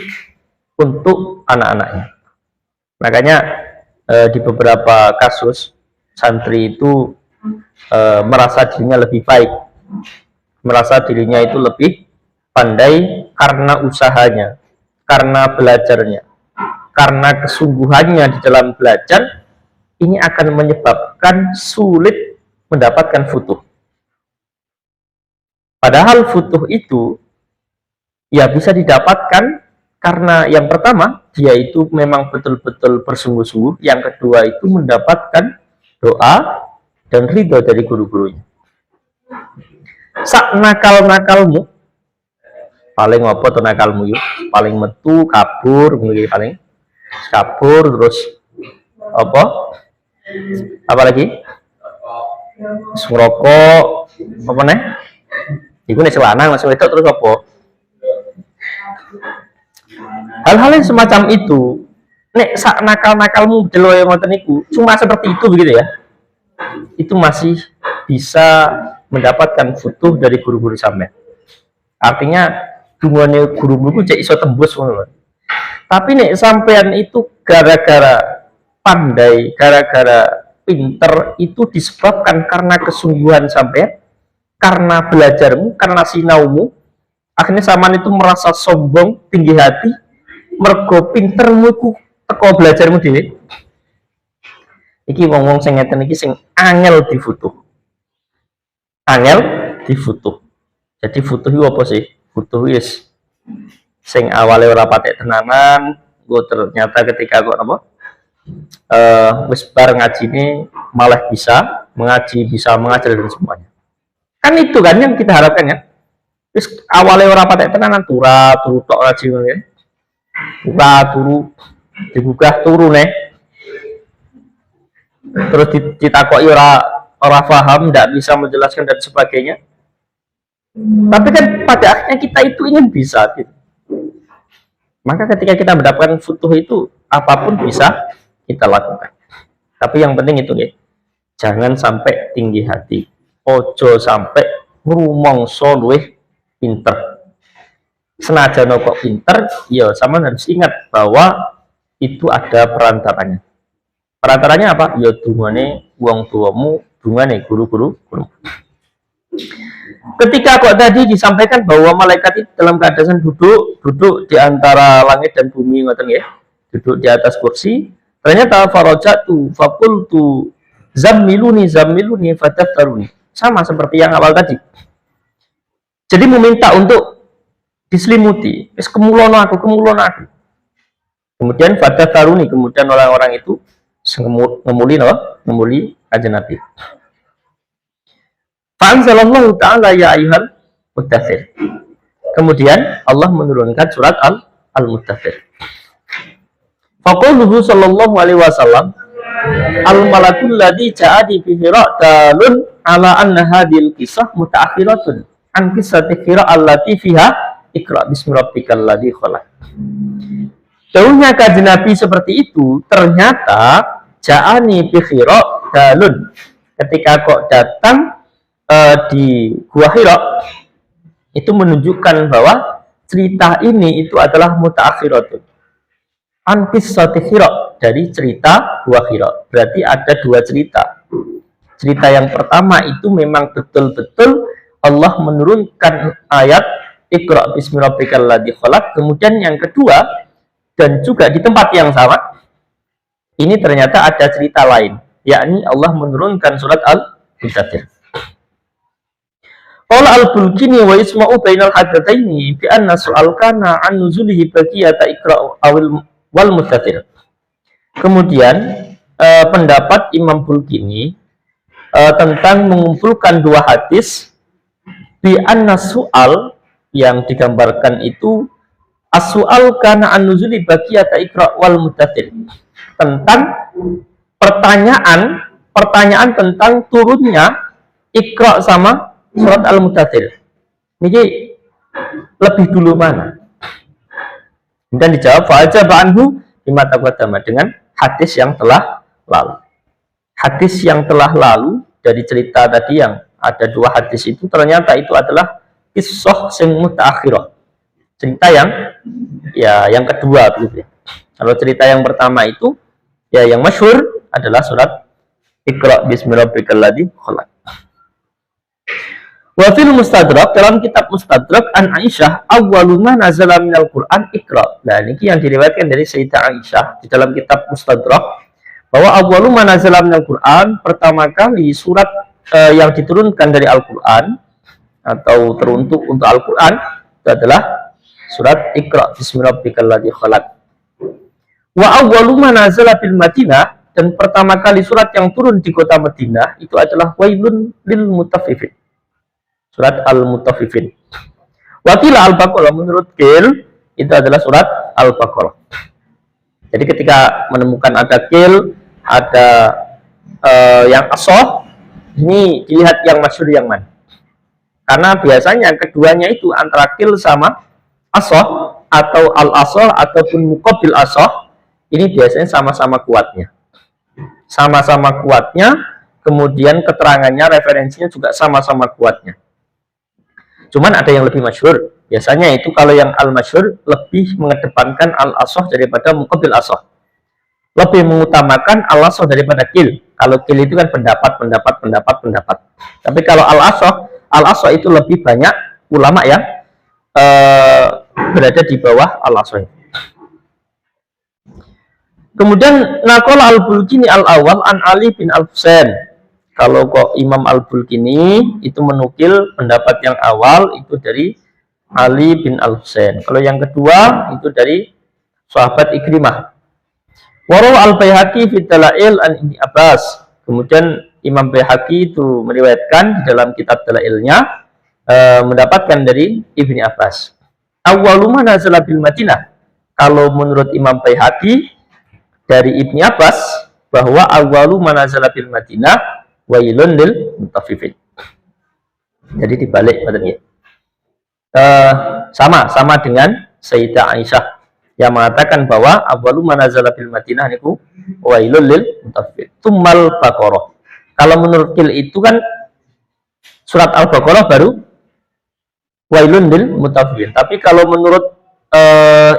untuk anak-anaknya. Makanya di beberapa kasus santri itu merasa dirinya lebih baik, merasa dirinya itu lebih pandai karena usahanya, karena belajarnya, karena kesungguhannya di dalam belajar. Ini akan menyebabkan sulit mendapatkan futuh. Padahal futuh itu ya bisa didapatkan karena yang pertama dia itu memang betul-betul bersungguh-sungguh, yang kedua itu mendapatkan doa dan ridho dari guru-gurunya. Sak nakal-nakalmu, paling apa to nakalmu yuk? Paling metu kabur mungkin paling kabur terus apa? Apa lagi? Ngerokok apa nih? Iku nek lanang langsung itu terus apa? Hal-hal yang semacam itu nek sak nakal-nakalmu delo yang ngoten niku cuma seperti itu begitu ya. Itu masih bisa mendapatkan futuh dari guru-guru sampean. Artinya dungane guru-guru cek iso tembus ngono. Tapi nek sampean itu gara-gara pandai, gara-gara pinter itu disebabkan karena kesungguhan sampean, karena belajarmu, karena sinaumu, akhirnya sampean itu merasa sombong, tinggi hati, mergo pintermu iku teko belajarmu dhewe. Iki wong-wong sing ngeten iki sing angel difutuh. Angel difutuh. Jadi futuh itu apa sih? Futuh wis sing awale ora patek tenanan, gue ternyata ketika kok apa? Wis bar ngajine malah bisa mengaji, bisa mengajar dan semuanya. Kan itu kan yang kita harapkan ya. Wis awale ora patek tenanan turu tok ngaji ngene. Turu digugah turu nih. Terus ditakoki ora paham, tidak bisa menjelaskan dan sebagainya. Tapi kan pada akhirnya kita itu ingin bisa gitu. Maka ketika kita mendapatkan futuh itu apapun bisa kita lakukan. Tapi yang penting itu ya, jangan sampai tinggi hati. Ojo sampai ngrumangsa luwih pinter. Senajan kok pinter, ya sama harus ingat bahwa itu ada perantaranya. Perantaranya apa? Ya dungane wong tuamu, dungane guru-guru. Ketika kok tadi disampaikan bahwa malaikat itu dalam keadaan duduk di antara langit dan bumi ngoten ya. Duduk di atas kursi. Ternyata farajatu faqultu zammiluni fatattaruni. Sama seperti yang awal tadi. Jadi meminta untuk diselimuti. Wis kemulono aku. Kemudian fatattaruni, kemudian orang-orang itu ngemuli kanjeng Nabi. Fa'anzalallahu ta'ala ya ayyuhal muddathir. Kemudian Allah menurunkan surat Al-Muddathir. Faquluhu sallallahu alaihi wasallam al-malakul ladzi ja'adi fi hira'talun ala anna hadhil kisah muta'akhiratun an qissati hira allati fiha ikra bismi rabbikal ladzi khalaq. Dahulunya kanjeng Nabi seperti itu, ternyata ja'ani fi hira'talun. Ketika kok datang di Gua Hira itu menunjukkan bahwa cerita ini itu adalah mutaakhiratun an qissati Hira, dari cerita Gua Hira. Berarti ada dua cerita. Cerita yang pertama itu memang betul-betul Allah menurunkan ayat Iqra bismi rabbikal ladzi khalaq. Kemudian yang kedua dan juga di tempat yang sama ini ternyata ada cerita lain, yakni Allah menurunkan surat Al-Muddathir. Qala al-Bulkini wa isma'u bainal haddatsaini bi anna su'al kana an nuzulihi baqiyata Iqra wal Muddathir. Kemudian pendapat Imam Bulkini tentang mengumpulkan dua hadis bi anna su'al yang digambarkan itu as-su'al kana an nuzuli baqiyata Iqra wal Muddathir, tentang pertanyaan tentang turunnya Iqra sama surat Al-Muddathir. Ini lebih dulu mana? Dan dijawab fa'ajaba anhu bima taqaddama, dengan hadis yang telah lalu. Hadis yang telah lalu dari cerita tadi yang ada dua hadis itu ternyata itu adalah kisah sing mutaakhirah. Cerita yang kedua begitu ya. Kalau cerita yang pertama itu ya yang masyhur adalah surat Iqra bismi rabbikal ladzi khalaq. Wa fil Mustadrak, dalam kitab Mustadrak an Aisyah awwalu ma nazala minal Qur'an Iqra. Nah, ini yang diriwayatkan dari Sayyidah Aisyah di dalam kitab Mustadrak bahwa awwalu ma nazala minal Qur'an, pertama kali surat yang diturunkan dari Al-Qur'an atau teruntuk untuk Al-Qur'an itu adalah surat Iqra bismi rabbikal ladzi khalaq. Wa awwalu ma nazala bil Madinah, dan pertama kali surat yang turun di kota Madinah itu adalah wailun lil mutaffifin, surat Al-Mutaffifin. Wakilah Al-Baqarah, menurut Qil itu adalah surat Al-Baqarah. Jadi ketika menemukan ada Qil, ada yang asoh, ini dilihat yang masyhur yang mana. Karena biasanya keduanya itu antara Qil sama asoh atau al-asoh ataupun muqabil asoh, ini biasanya sama-sama kuatnya. Sama-sama kuatnya, kemudian keterangannya, referensinya juga sama-sama kuatnya. Cuman ada yang lebih masyhur. Biasanya itu kalau yang al-masyhur lebih mengedepankan al-asoh daripada muqabil asoh. Lebih mengutamakan al-asoh daripada Qil. Kalau Qil itu kan pendapat. Tapi kalau al-asoh itu lebih banyak ulama yang berada di bawah al-asoh. Kemudian naqala al-Bulkini al-awal an Ali bin al-Husain. Kalau kok Imam Al-Bulkini itu menukil pendapat yang awal itu dari Ali bin Al-Husain. Kalau yang kedua itu dari sahabat Ikrimah. Waraw al-Baihaqi fi Dalail an Ibni Abbas. Kemudian Imam Baihaqi itu meriwayatkan di dalam kitab Dalailnya mendapatkan dari Ibni Abbas. Awwalu ma nazala bil Madinah. Kalau menurut Imam Baihaqi dari Ibni Abbas bahwa awwalu ma nazala bil Madinah wailun lil mutaffifin. Jadi dibalik katanya. Sama dengan Sayyidah Aisyah yang mengatakan bahwa awwalu ma nazala bil Madinah niku wailun lil mutaffifin. Tsummal Baqarah. Kalau menurut Qil itu kan surat Al-Baqarah baru wailun lil mutaffifin. Tapi kalau menurut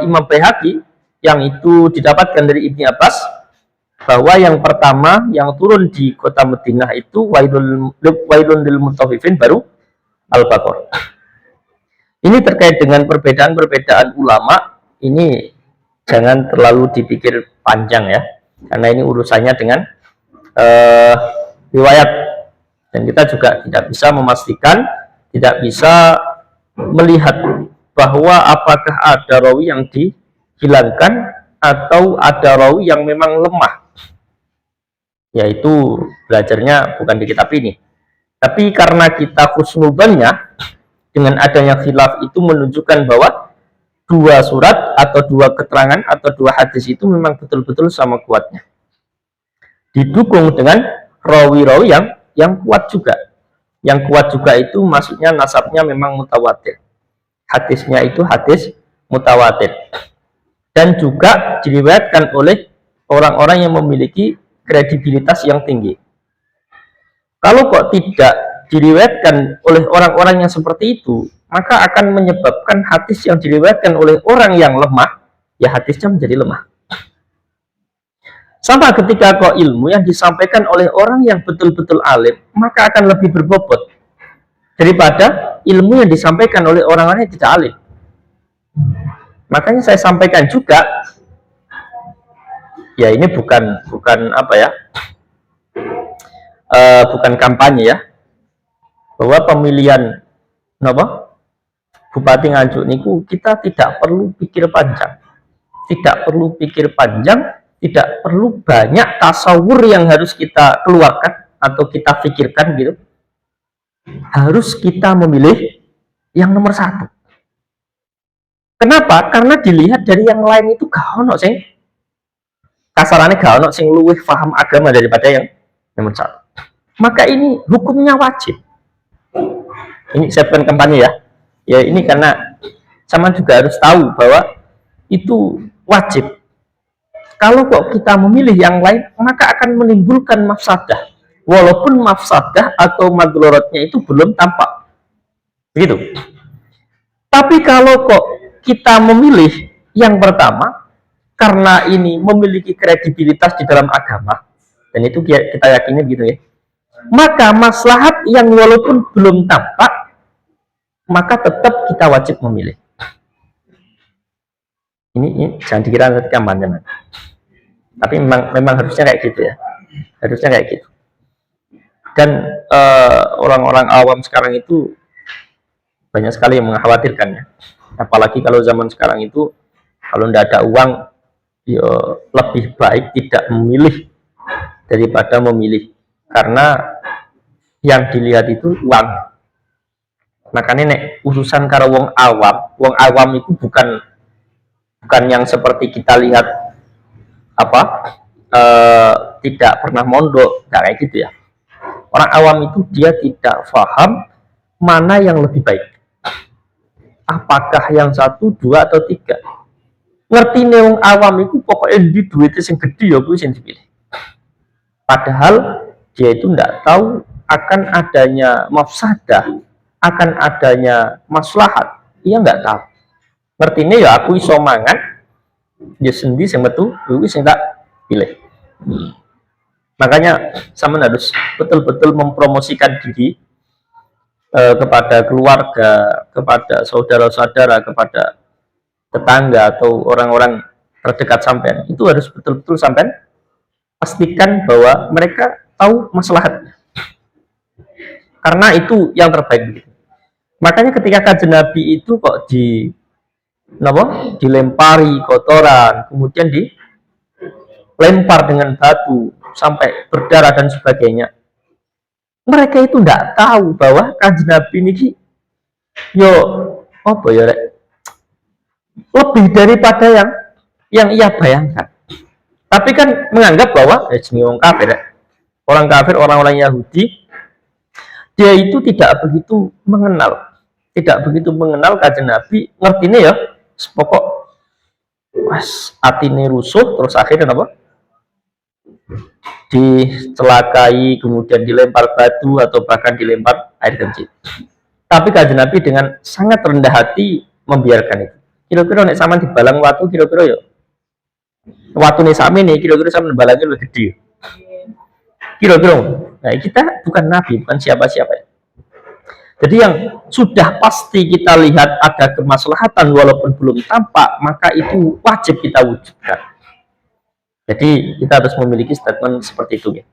Imam Baihaqi yang itu didapatkan dari Ibni Abbas bahwa yang pertama yang turun di kota Madinah itu wailun lil mutaffifin baru Al-Baqarah. Ini terkait dengan perbedaan-perbedaan ulama, ini jangan terlalu dipikir panjang ya, karena ini urusannya dengan riwayat, dan kita juga tidak bisa memastikan, tidak bisa melihat bahwa apakah ada rawi yang dihilangkan atau ada rawi yang memang lemah. Yaitu belajarnya bukan di kitab ini. Tapi karena kita khusnubannya, dengan adanya khilaf itu menunjukkan bahwa dua surat atau dua keterangan atau dua hadis itu memang betul-betul sama kuatnya. Didukung dengan rawi-rawi yang kuat juga. Yang kuat juga itu maksudnya nasabnya memang mutawatir. Hadisnya itu hadis mutawatir. Dan juga diriwayatkan oleh orang-orang yang memiliki kredibilitas yang tinggi. Kalau kok tidak diriwayatkan oleh orang-orang yang seperti itu, maka akan menyebabkan hadis yang diriwayatkan oleh orang yang lemah, ya hadisnya menjadi lemah. Sama ketika kok ilmu yang disampaikan oleh orang yang betul-betul alim, maka akan lebih berbobot daripada ilmu yang disampaikan oleh orang-orang yang tidak alim. Makanya saya sampaikan juga, ya ini bukan apa ya, bukan kampanye ya, bahwa pemilihan Bupati Nganjuk niku kita tidak perlu pikir panjang, tidak perlu banyak tasawur yang harus kita keluarkan atau kita pikirkan gitu. Harus kita memilih yang nomor satu. Kenapa? Karena dilihat dari yang lain itu gak ono sing kasarannya gak ono sing luwih paham agama daripada yang nomor satu. Maka ini hukumnya wajib. Ini saya bukan kampanye ya. Ya ini karena sama juga harus tahu bahwa itu wajib. Kalau kok kita memilih yang lain, maka akan menimbulkan mafsadah. Walaupun mafsadah atau madlorotnya itu belum tampak. Begitu. Tapi kalau kok kita memilih yang pertama, karena ini memiliki kredibilitas di dalam agama, dan itu kita yakini begitu ya, maka maslahat yang walaupun belum tampak, maka tetap kita wajib memilih. Ini jangan dikira nanti kampanye. Tapi memang harusnya kayak gitu ya, harusnya kayak gitu. Dan orang-orang awam sekarang itu banyak sekali yang mengkhawatirkan ya. Apalagi kalau zaman sekarang itu kalau tidak ada uang, ya lebih baik tidak memilih daripada memilih, karena yang dilihat itu uang. Makanya nek urusan karo wong awam itu bukan yang seperti kita lihat apa tidak pernah mondok, nggak kayak gitu ya. Orang awam itu dia tidak paham mana yang lebih baik. Apakah yang satu, dua, atau tiga? Ngerti nih wong awam itu pokoknya di duitnya yang gede ya gue yang dipilih. Padahal dia itu tidak tahu akan adanya mafsadah, akan adanya maslahat. Ia nggak tahu. Ngerti nih ya aku iso mangan, dia sendiri yang betul, gue yang tak pilih. Makanya sama harus betul-betul mempromosikan diri kepada keluarga, kepada saudara-saudara, kepada tetangga atau orang-orang terdekat sampean. Itu harus betul-betul sampean pastikan bahwa mereka tahu masalahnya. Karena itu yang terbaik. Makanya ketika kajian Nabi itu kok dilempari kotoran, kemudian dilempar dengan batu sampai berdarah dan sebagainya. Mereka itu tidak tahu bahwa kajian Nabi ini yo apa ya lebih daripada yang ia bayangkan. Tapi kan menganggap bahwa orang kafir, orang-orang Yahudi, dia itu tidak begitu mengenal kajian Nabi. Ngertinya ya pokok pas atine rusuh terus akhirnya apa? Dicelakai, kemudian dilempar batu atau bahkan dilempar air kencing. Tapi kajian Nabi dengan sangat rendah hati membiarkan itu. Kira-kira nek sama dibalang watu kira-kira ya watu nih sami nih kira-kira sama balangnya lebih gede. Kira-kira. Nah, kita bukan nabi, bukan siapa-siapa ya. Jadi yang sudah pasti kita lihat ada kemaslahatan walaupun belum tampak, maka itu wajib kita wujudkan. Jadi kita harus memiliki statement seperti itu ya.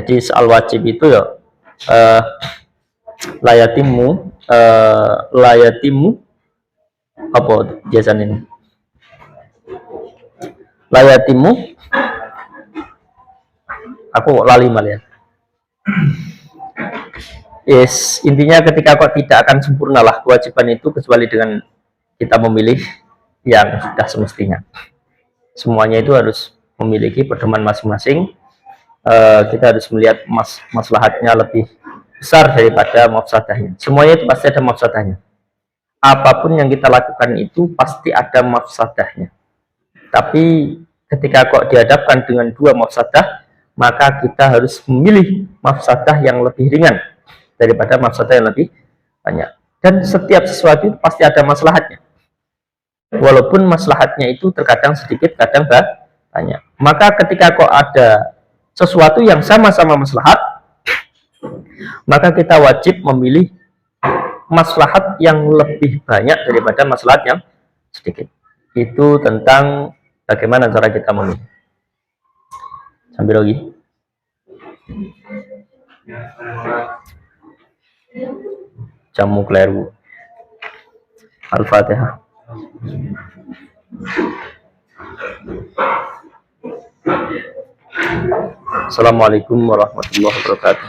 Jadi soal wajib itu ya layatimu apa biasanya ini? Layatimu aku lali malah ya. Intinya ketika kok tidak akan sempurnalah kewajiban itu kecuali dengan kita memilih yang sudah semestinya. Semuanya itu harus memiliki pedoman masing-masing. Kita harus melihat maslahatnya lebih besar daripada mafsadahnya. Semuanya itu pasti ada mafsadahnya. Apapun yang kita lakukan itu pasti ada mafsadahnya. Tapi ketika kok dihadapkan dengan dua mafsadah, maka kita harus memilih mafsadah yang lebih ringan daripada mafsadah yang lebih banyak. Dan setiap sesuatu itu pasti ada maslahatnya. Walaupun maslahatnya itu terkadang sedikit, kadang banyak. Maka ketika kok ada sesuatu yang sama-sama maslahat, maka kita wajib memilih maslahat yang lebih banyak daripada maslahat yang sedikit. Itu tentang bagaimana cara kita memilih. Sambil lagi. Jamu kleru. Al-Fatihah. Assalamualaikum warahmatullahi wabarakatuh.